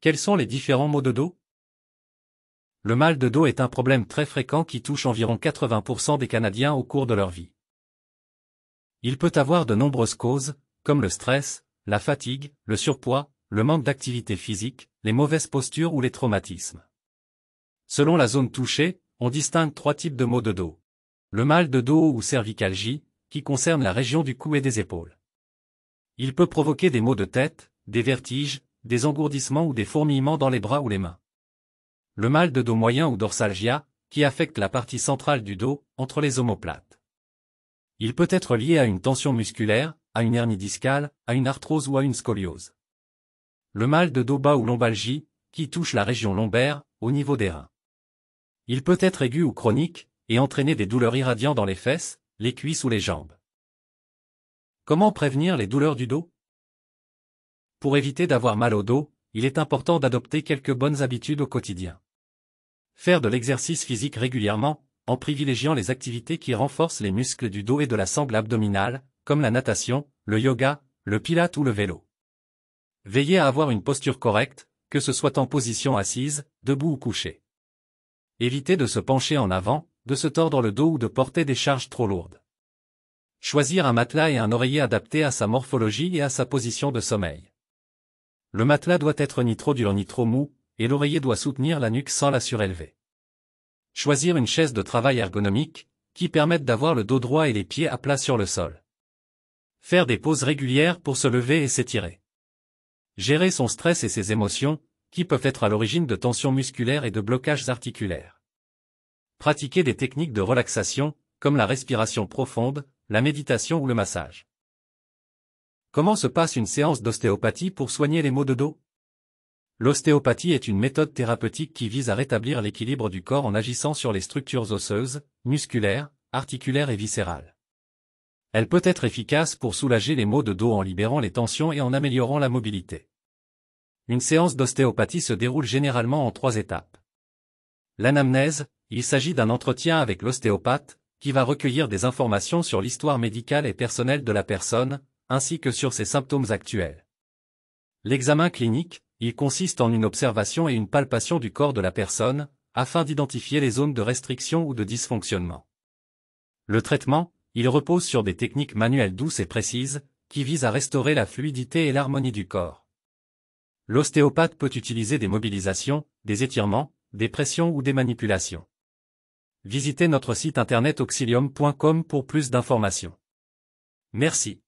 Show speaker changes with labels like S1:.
S1: Quels sont les différents maux de dos? Le mal de dos est un problème très fréquent qui touche environ 80% des Canadiens au cours de leur vie. Il peut avoir de nombreuses causes, comme le stress, la fatigue, le surpoids, le manque d'activité physique, les mauvaises postures ou les traumatismes. Selon la zone touchée, on distingue 3 types de maux de dos. Le mal de dos ou cervicalgie, qui concerne la région du cou et des épaules. Il peut provoquer des maux de tête, des vertiges, des engourdissements ou des fourmillements dans les bras ou les mains. Le mal de dos moyen ou dorsalgia, qui affecte la partie centrale du dos, entre les omoplates. Il peut être lié à une tension musculaire, à une hernie discale, à une arthrose ou à une scoliose. Le mal de dos bas ou lombalgie, qui touche la région lombaire, au niveau des reins. Il peut être aigu ou chronique, et entraîner des douleurs irradiantes dans les fesses, les cuisses ou les jambes. Comment prévenir les douleurs du dos? Pour éviter d'avoir mal au dos, il est important d'adopter quelques bonnes habitudes au quotidien. Faire de l'exercice physique régulièrement, en privilégiant les activités qui renforcent les muscles du dos et de la sangle abdominale, comme la natation, le yoga, le pilate ou le vélo. Veillez à avoir une posture correcte, que ce soit en position assise, debout ou couché. Évitez de se pencher en avant, de se tordre le dos ou de porter des charges trop lourdes. Choisir un matelas et un oreiller adaptés à sa morphologie et à sa position de sommeil. Le matelas doit être ni trop dur ni trop mou, et l'oreiller doit soutenir la nuque sans la surélever. Choisir une chaise de travail ergonomique, qui permette d'avoir le dos droit et les pieds à plat sur le sol. Faire des pauses régulières pour se lever et s'étirer. Gérer son stress et ses émotions, qui peuvent être à l'origine de tensions musculaires et de blocages articulaires. Pratiquer des techniques de relaxation, comme la respiration profonde, la méditation ou le massage. Comment se passe une séance d'ostéopathie pour soigner les maux de dos? L'ostéopathie est une méthode thérapeutique qui vise à rétablir l'équilibre du corps en agissant sur les structures osseuses, musculaires, articulaires et viscérales. Elle peut être efficace pour soulager les maux de dos en libérant les tensions et en améliorant la mobilité. Une séance d'ostéopathie se déroule généralement en 3 étapes. L'anamnèse, il s'agit d'un entretien avec l'ostéopathe, qui va recueillir des informations sur l'histoire médicale et personnelle de la personne, ainsi que sur ses symptômes actuels. L'examen clinique, il consiste en une observation et une palpation du corps de la personne, afin d'identifier les zones de restriction ou de dysfonctionnement. Le traitement, il repose sur des techniques manuelles douces et précises, qui visent à restaurer la fluidité et l'harmonie du corps. L'ostéopathe peut utiliser des mobilisations, des étirements, des pressions ou des manipulations. Visitez notre site internet auxilium.com pour plus d'informations. Merci.